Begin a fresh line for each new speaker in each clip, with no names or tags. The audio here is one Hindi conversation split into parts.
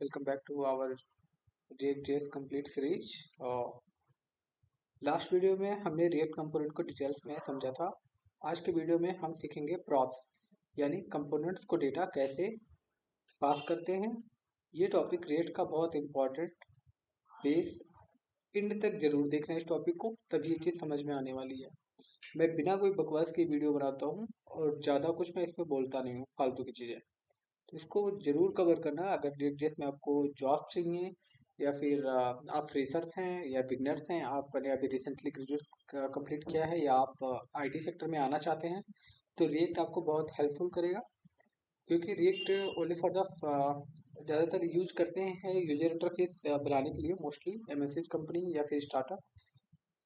welcome back to our React.js complete series. Last video में हमने React कंपोनेंट को डिटेल्स में समझा था. आज के वीडियो में हम सीखेंगे प्रॉप्स यानी कंपोनेंट्स को डेटा कैसे पास करते हैं. ये टॉपिक React का बहुत इम्पोर्टेंट बेस एंड तक जरूर देखना इस टॉपिक को, तभी ये चीज़ समझ में आने वाली है. मैं बिना कोई बकवास की वीडियो बनाता हूँ और ज़्यादा कुछ मैं इसमें बोलता नहीं हूँ फालतू की चीज़ें. तो इसको जरूर कवर करना. अगर React.js में आपको जॉब चाहिए या फिर आप फ्रेशर्स हैं या बिगनर्स हैं, आपने अभी रिसेंटली ग्रेजुएट कंप्लीट किया है या आप आईटी सेक्टर में आना चाहते हैं, तो React आपको बहुत हेल्पफुल करेगा. क्योंकि React ओनली फॉर द ज़्यादातर यूज करते हैं यूजर इंटरफेस बनाने के लिए, मोस्टली एमएनसी कंपनी या फिर स्टार्टअप.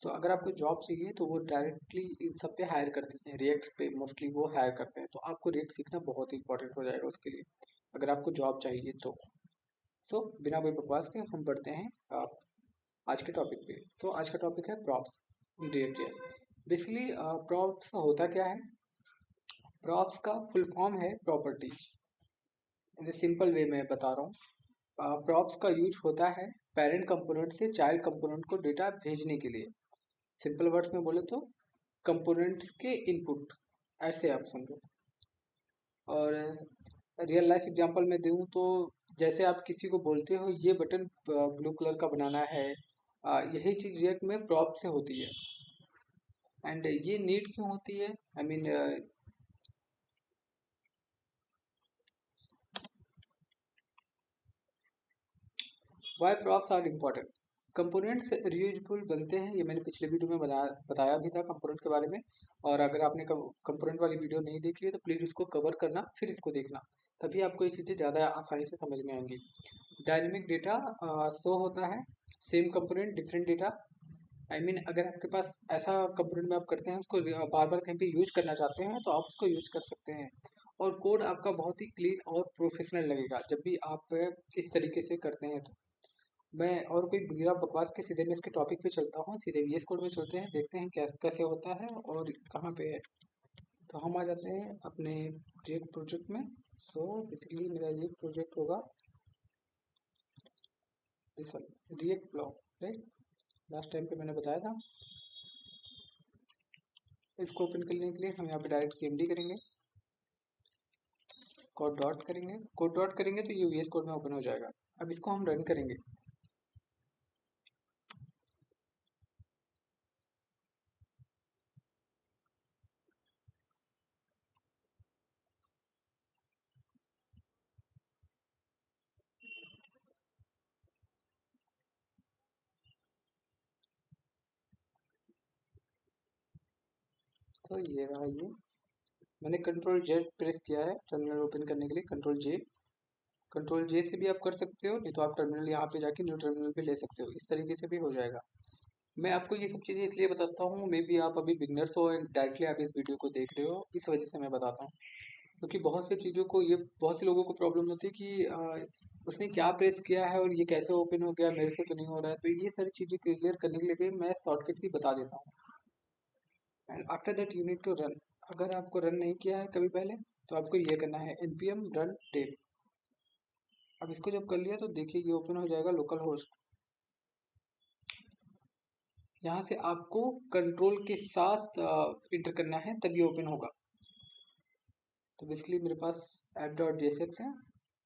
तो अगर आपको जॉब चाहिए तो वो डायरेक्टली इन सब पे हायर करते हैं, रिएक्ट पे मोस्टली वो हायर करते हैं. तो आपको रिएक्ट सीखना बहुत इंपॉर्टेंट हो जाएगा उसके लिए, अगर आपको जॉब चाहिए तो. सो बिना कोई बकवास के हम बढ़ते हैं आज के टॉपिक पे. तो आज का टॉपिक है props in React. Basically props होता क्या है? प्रॉप्स का फुल फॉर्म है प्रॉपर्टीज. इन सिंपल वे में बता रहा हूँ. प्रॉप्स का यूज होता है पेरेंट कंपोनेंट से चाइल्ड कंपोनेंट को डेटा भेजने के लिए. सिंपल वर्ड्स में बोले तो कंपोनेंट्स के इनपुट, ऐसे आप समझो. और रियल लाइफ एग्जांपल में दूँ तो जैसे आप किसी को बोलते हो ये बटन ब्लू कलर का बनाना है, यही चीज़ रिएक्ट में प्रॉप से होती है. एंड ये नीड क्यों होती है? I mean why props are important. Components reusable बनते हैं, ये मैंने पिछले वीडियो में बताया भी था कंपोनेंट के बारे में. और अगर आपने कंपोनेंट वाली वीडियो नहीं देखी है तो प्लीज़ उसको कवर करना, फिर इसको देखना, तभी आपको ये चीज़ें ज़्यादा आसानी से समझ में आएंगी. डायनेमिक डेटा शो होता है, same component different data. I mean अगर आपके पास ऐसा कंपोनेंट में आप करते हैं, उसको बार बार कहीं पे यूज करना चाहते हैं तो आप उसको यूज कर सकते हैं. और कोड आपका बहुत ही क्लीन और प्रोफेशनल लगेगा जब भी आप इस तरीके से करते हैं. तो मैं और कोई बिना बकवास के सीधे मैं इसके टॉपिक पे चलता हूँ. सीधे VS कोड में चलते हैं, देखते हैं क्या कैसे होता है और कहाँ पे है. तो हम आ जाते हैं अपने रिएक्ट प्रोजेक्ट में. सो बेसिकली मेरा ये प्रोजेक्ट होगा दिस वाला react block, right. Last time पे मैंने बताया था. इसको ओपन करने के लिए हम यहाँ पे डायरेक्ट CMD करेंगे, कोड डॉट करेंगे. कोड डॉट करेंगे तो ये VS कोड में ओपन हो जाएगा. अब इसको हम रन करेंगे. तो ये रहा, ये मैंने Ctrl Z प्रेस किया है टर्मिनल ओपन करने के लिए. Ctrl J से भी आप कर सकते हो, नहीं तो आप टर्मिनल यहाँ पे जाके न्यू टर्मिनल पे ले सकते हो. इस तरीके से भी हो जाएगा. मैं आपको ये सब चीज़ें इसलिए बताता हूँ, मे बी आप अभी बिगनर्स हो एंड डायरेक्टली आप इस वीडियो को देख रहे हो, इस वजह से मैं बताता हूँ. क्योंकि बहुत सी चीज़ों को ये बहुत से लोगों को प्रॉब्लम होती है कि उसने क्या प्रेस किया है और ये कैसे ओपन हो गया, मेरे से तो नहीं हो रहा है. तो ये सारी चीज़ें क्लियर करने के लिए भी मैं शॉर्टकट भी बता देता हूँ. And after that you need to run. अगर आपको रन नहीं किया है कभी पहले तो आपको ये करना है npm run टेप. अब इसको जब कर लिया तो देखिए ये ओपन हो जाएगा लोकल होस्ट. यहाँ से आपको कंट्रोल के साथ इंटर करना है तभी ओपन होगा. तो बेसिकली मेरे पास app.jsx है.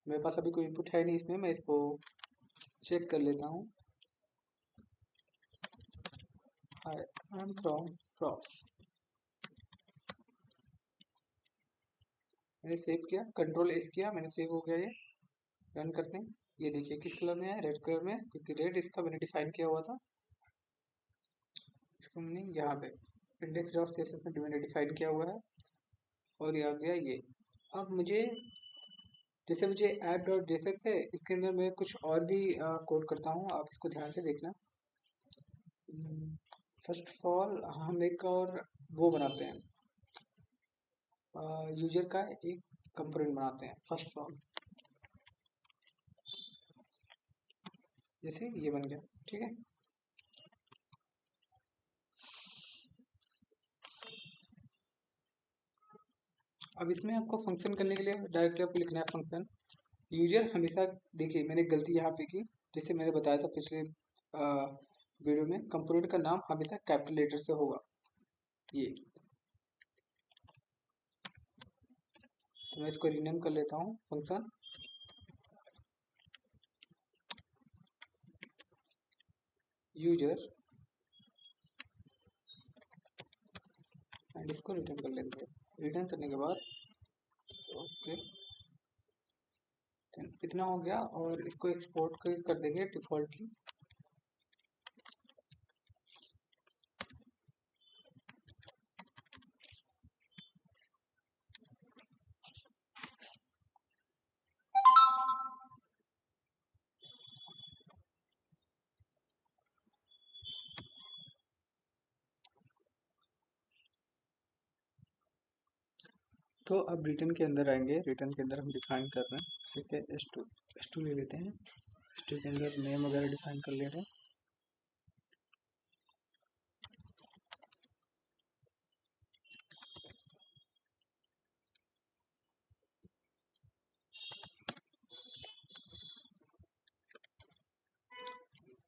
मेरे पास अभी कोई इनपुट है नहीं इसमें, मैं इसको चेक कर लेता हूँ. I am from props. मैंने सेव किया, Ctrl+S किया, मैंने सेव हो गया ये. रन करते हैं. ये देखिए किस कलर में है, रेड कलर में, क्योंकि रेड इसका मैंने डिफाइन किया हुआ था. इसको मैंने यहाँ पे index.css में मैंने डिफाइन किया हुआ है और ये आ गया ये. अब मुझे जैसे मुझे app.jsx है, इसके अंदर मैं कुछ और भी कोड करता हूँ, आप इसको ध्यान से देखना. फर्स्ट ऑफ ऑल हम एक और वो बनाते हैं, यूजर का एक कंपोनेंट बनाते हैं फर्स्ट ऑफ ऑल. जैसे ये बन गया, ठीक है. अब इसमें आपको फंक्शन करने के लिए डायरेक्टली आपको लिखना है फंक्शन. यूजर हमेशा, देखिए मैंने गलती यहाँ पे की, जैसे मैंने बताया था पिछले वीडियो में, कंपोनेंट का नाम हमेशा कैपिटल लेटर से होगा। ये तो मैं इसको रीनेम कर लेता हूँ, फंक्शन यूजर, एंड इसको रिटर्न कर लेंगे। रिटर्न करने के बाद ओके, इतना हो गया, और इसको एक्सपोर्ट कर देंगे डिफॉल्टली। तो अब रिटर्न के अंदर आएंगे, रिटर्न के अंदर हम डिफाइन कर रहे हैं, जैसे एस टू ले लेते हैं, एस टू के अंदर नेम वगैरह डिफाइन कर ले रहे हैं।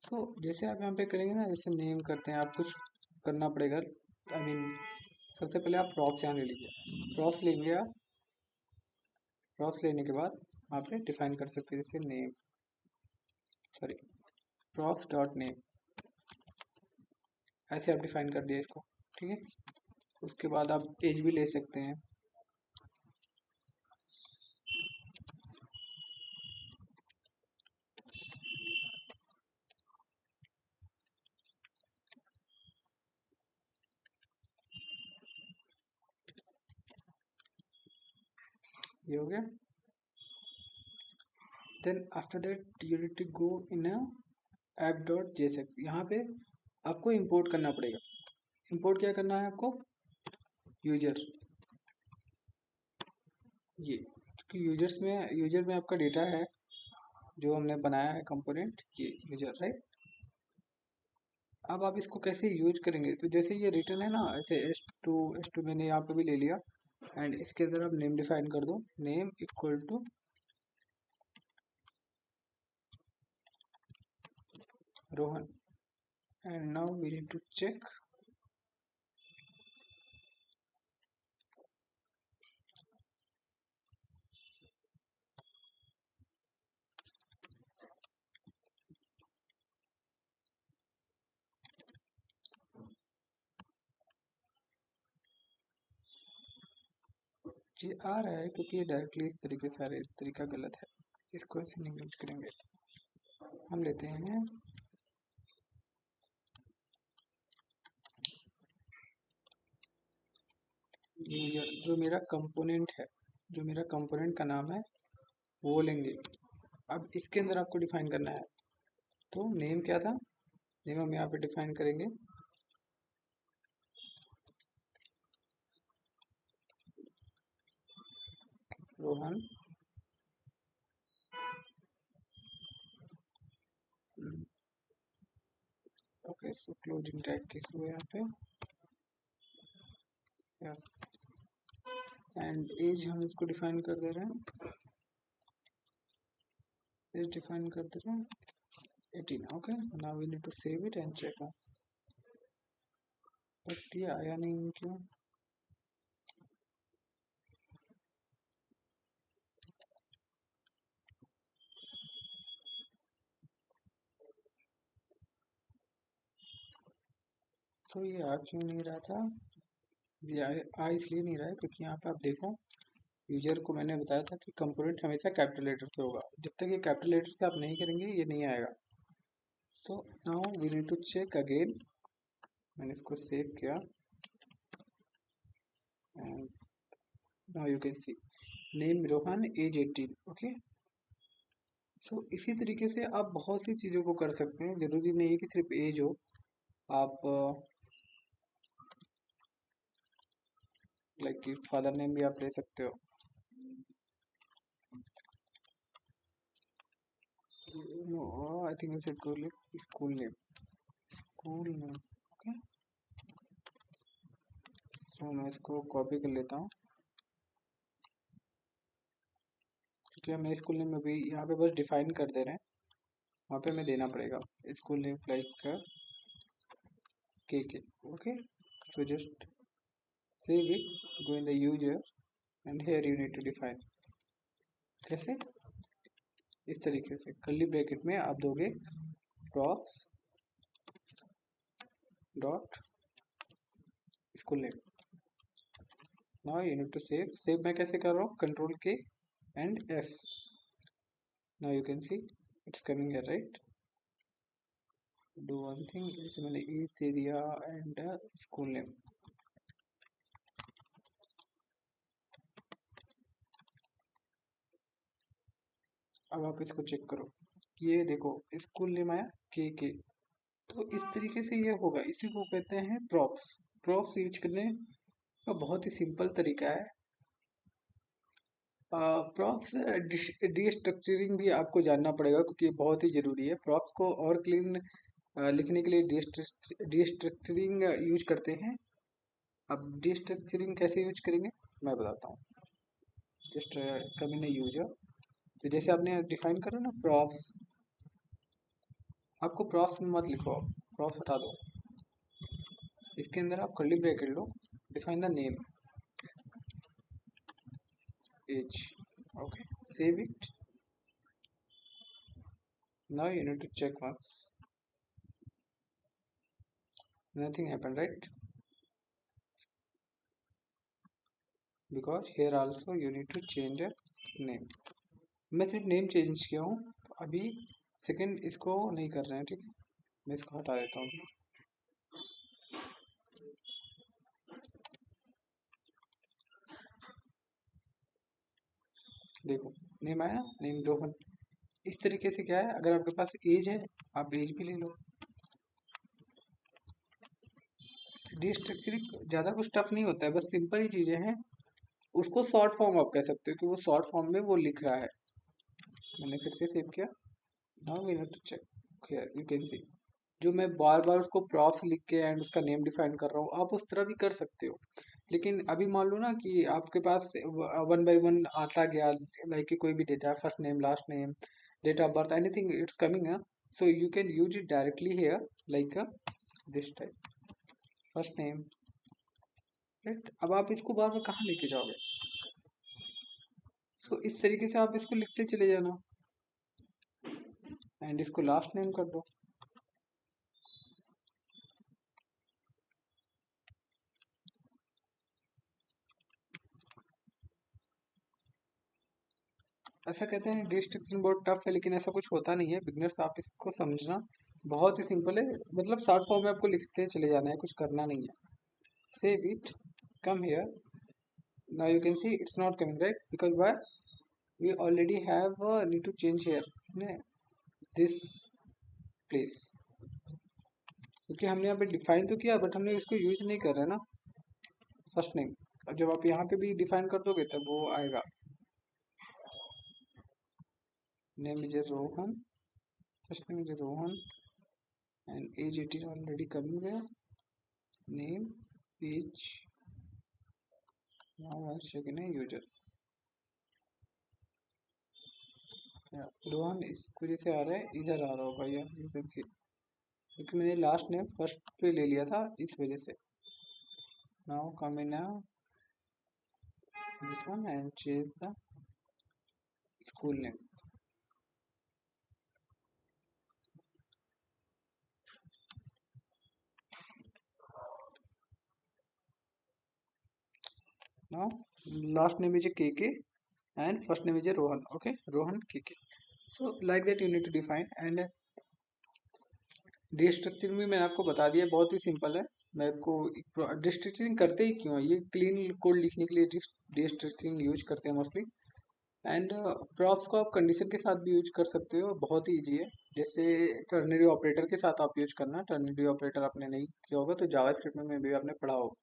तो जैसे आप यहाँ पे करेंगे ना, जैसे नेम करते हैं, आप कुछ करना पड़ेगा। आई मीन सबसे पहले आप प्रॉप्स यहाँ ले लीजिए, प्रॉप्स लेंगे आप, प्रॉप्स लेने के बाद आप पे डिफाइन कर सकते हैं, जैसे name, sorry, props dot name, ऐसे आप डिफाइन कर दिया इसको, ठीक है। उसके बाद आप एज भी ले सकते हैं। ये हो गया। Then after that you need to go in app dot JSX, यहाँ पे आपको इंपोर्ट करना पड़ेगा। इंपोर्ट क्या करना है आपको, यूजर, ये क्योंकि यूजर में आपका डेटा है जो हमने बनाया है कंपोनेंट, ये यूजर, राइट। अब आप इसको कैसे यूज करेंगे, तो जैसे ये रिटर्न है ना, ऐसे एस टू मैंने यहाँ पे भी ले लिया, एंड इसके अंदर आप नेम डिफाइन कर दो, name equal to Rohan, and now we need to check. ये आ रहा है क्योंकि ये डायरेक्टली इस तरीके से आ रहा है, इस तरीका गलत है, इसको ऐसे नहीं यूज करेंगे। हम लेते हैं यूजर, जो मेरा कंपोनेंट है, जो मेरा कंपोनेंट का नाम है वो लेंगे। अब इसके अंदर आपको डिफाइन करना है, तो नेम क्या था, नेम हम यहाँ पे डिफाइन करेंगे रोहन, ओके, सो क्लोजिंग टैग किस हुए यहाँ पे, एंड एज हम इसको डिफाइन कर दे रहे हैं, एज डिफाइन कर दे रहे हैं 18, okay. Now we need to save it and check, but ये आया नहीं क्यों। तो ये आ क्यों नहीं रहा था, ये आ इसलिए नहीं रहा है क्योंकि यहाँ पे आप देखो, यूजर को मैंने बताया था कि कंपोनेंट हमेशा कैपिटल लेटर से होगा, जब तक ये कैपिटल लेटर से आप नहीं करेंगे ये नहीं आएगा। तो now we need to check again, मैंने इसको सेव किया, and now you can see name Rohan, age 18, okay. So इसी तरीके से आप बहुत सी चीज़ों को कर सकते हैं, जरूरी नहीं है कि सिर्फ एज हो। आप लाइक कि फादर नेम भी आप ले सकते हो, no I think it's school name, school name, okay. तो मैं इसको कॉपी कर लेता हूँ, तो मैं स्कूल नेम में भी यहाँ पे बस डिफाइन कर दे रहे हैं, वहाँ पे हमें देना पड़ेगा स्कूल नेम लाइक के okay. So just save it, go in the user and here you need to define. कैसे? इस तरीके से कर्ली ब्रैकेट में आप दोगे props dot school name. Now you need to save मैं कैसे कर रहा हूँ, Control K and S. Now you can see it's coming here, right? Do one thing, इसमें मैंने each दे दिया and school name. अब आप इसको चेक करो, ये देखो स्कूल नेम आया के. तो इस तरीके से ये होगा, इसी को कहते हैं प्रॉप्स. प्रॉप्स यूज करने का बहुत ही सिंपल तरीका है. प्रॉप्स डीस्ट्रक्चरिंग भी आपको जानना पड़ेगा क्योंकि ये बहुत ही ज़रूरी है. प्रॉप्स को और क्लीन लिखने के लिए डीस्ट्रक्चरिंग यूज करते हैं. अब डीस्ट्रक्चरिंग कैसे यूज करेंगे मैं बताता हूँ. जस्ट कम इन यूजर. तो जैसे आपने डिफाइन करा ना प्रॉप्स, आपको प्रॉप्स में मत लिखो, प्रॉप्स हटा दो. इसके अंदर आप कर्ली ब्रैकेट लो, define the name age. Okay, save it. Now you need to check once. Nothing happened, right? Because here also you need to change the name. मैं सिर्फ नेम चेंज किया हूँ, अभी सेकंड इसको नहीं कर रहे हैं, ठीक है? मैं इसको हटा देता हूँ. देखो नेम आया, नेम रोहन. इस तरीके से क्या है, अगर आपके पास एज है आप एज भी ले लो. डीस्ट्रक्चरिंग ज़्यादा कुछ टफ नहीं होता है, बस सिंपल ही चीज़ें हैं. उसको शॉर्ट फॉर्म आप कह सकते हो कि वो शॉर्ट फॉर्म में वो लिख रहा है. मैंने फिर से सेव किया. Now we need to check here, you can see. जो मैं बार बार उसको प्रॉप्स लिख के एंड उसका नेम डिफाइन कर रहा हूँ, आप उस तरह भी कर सकते हो. लेकिन अभी मान लो ना कि आपके पास 1 बाई 1 आता गया, लाइक कि कोई भी data, first name, last name, date of birth, anything it's coming. So you can use it directly here like this type, first name, right? अब आप इसको बार बार कहाँ लेके जाओगे? सो इस तरीके से आप इसको लिखते चले जाना एंड इसको लास्ट नेम कर दो. ऐसा कहते हैं डिस्ट्रक्शन बहुत टफ है, लेकिन ऐसा कुछ होता नहीं है बिगनर्स. आप इसको समझना बहुत ही सिंपल है, मतलब शॉर्ट फॉर्म में आपको लिखते चले जाना है, कुछ करना नहीं है. Save it, come here. Now you can see it's not coming, right? Because why? We already have need to change here this place, क्योंकि हमने यहाँ पे डिफाइन तो किया बट हमने इसको यूज नहीं कर रहे ना, फर्स्ट नेम. अब जब आप यहाँ पे भी डिफाइन कर दोगे तब वो आएगा. Name is Rohan, first name is Rohan and age 18 already coming there. Name, age. Now once again a user. Rohan इस वजह से आ रहा है, इधर आ रहा होगा यार, यू कैन सी, क्योंकि मैंने लास्ट नेम फर्स्ट पे ले लिया था इस वजह से. Now come in this one and change the school name. Now last name is KK and first name is Rohan. Okay, Rohan KK. So like that you need to define. And डिस्ट्रक्चरिंग भी मैंने आपको बता दिया, बहुत ही सिंपल है. मैं आपको डिस्ट्रक्चरिंग करते ही क्यों है, ये क्लीन कोड लिखने के लिए डिस्ट्रक्चरिंग यूज करते हैं मोस्टली. एंड प्रॉप्स को आप कंडीशन के साथ भी यूज कर सकते हो, बहुत ही ईजी है. जैसे टर्नरी ऑपरेटर के साथ आप यूज करना. टर्नरी ऑपरेटर आपने नहीं किया होगा तो जावास्क्रिप्ट में भी आपने पढ़ा होगा.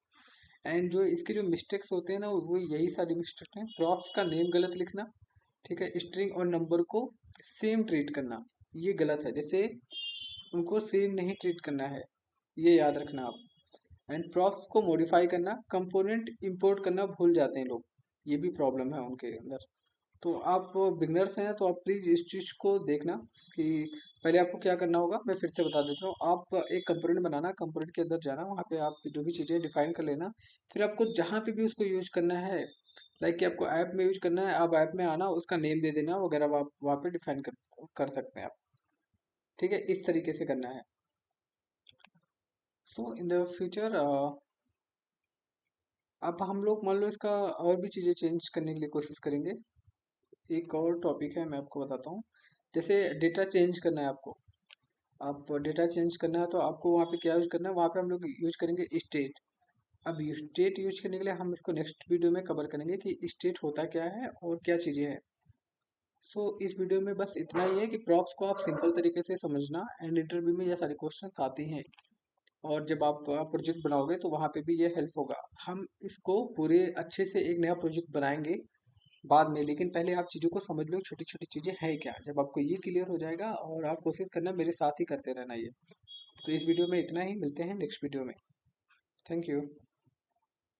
एंड जो इसके जो मिस्टेक्स होते हैं ना, वो यही सारी मिस्टेक्स हैं. प्रॉप्स का नेम गलत लिखना, ठीक है? स्ट्रिंग और नंबर को सेम ट्रीट करना, ये गलत है. जैसे उनको सेम नहीं ट्रीट करना है, ये याद रखना आप. एंड प्रॉप्स को मॉडिफाई करना, कंपोनेंट इंपोर्ट करना भूल जाते हैं लोग, ये भी प्रॉब्लम है उनके अंदर. तो आप बिगनर्स हैं तो आप प्लीज़ इस चीज़ को देखना कि पहले आपको क्या करना होगा। मैं फिर से बता देता हूँ। आप एक कंपोनेंट बनाना, कंपोनेंट के अंदर जाना, वहाँ पे आप जो भी चीज़ें डिफाइन कर लेना। फिर आपको जहाँ पे भी उसको यूज करना है, लाइक कि आपको ऐप में यूज करना है, आप ऐप में आना, उसका नेम दे देना वगैरह, आप वहाँ पे डिफाइन कर सकते हैं आप। ठीक है, इस तरीके से करना है। सो इन द फ्यूचर अब हम लोग मान लो इसका और भी चीज़ें चेंज करने के लिए कोशिश करेंगे। एक और टॉपिक है, मैं आपको बताता हूँ। जैसे डेटा चेंज करना है आपको, आप डेटा चेंज करना है तो आपको वहाँ पे क्या यूज करना है, वहाँ पे हम लोग यूज करेंगे स्टेट। अब स्टेट यूज करने के लिए हम इसको नेक्स्ट वीडियो में कवर करेंगे कि स्टेट होता क्या है और क्या चीज़ें हैं। सो इस वीडियो में बस इतना ही है कि प्रॉप्स को आप सिंपल तरीके से समझना, एंड इंटरव्यू में ये सारे क्वेश्चंस आते हैं। और जब आप प्रोजेक्ट बनाओगे तो वहाँ पे भी ये हेल्प होगा। हम इसको पूरे अच्छे से एक नया प्रोजेक्ट बनाएंगे बाद में, लेकिन पहले आप चीज़ों को समझ लो, छोटी छोटी चीज़ें हैं क्या। जब आपको ये क्लियर हो जाएगा, और आप कोशिश करना मेरे साथ ही करते रहना ये। तो इस वीडियो में इतना ही, मिलते हैं नेक्स्ट वीडियो में। Thank you.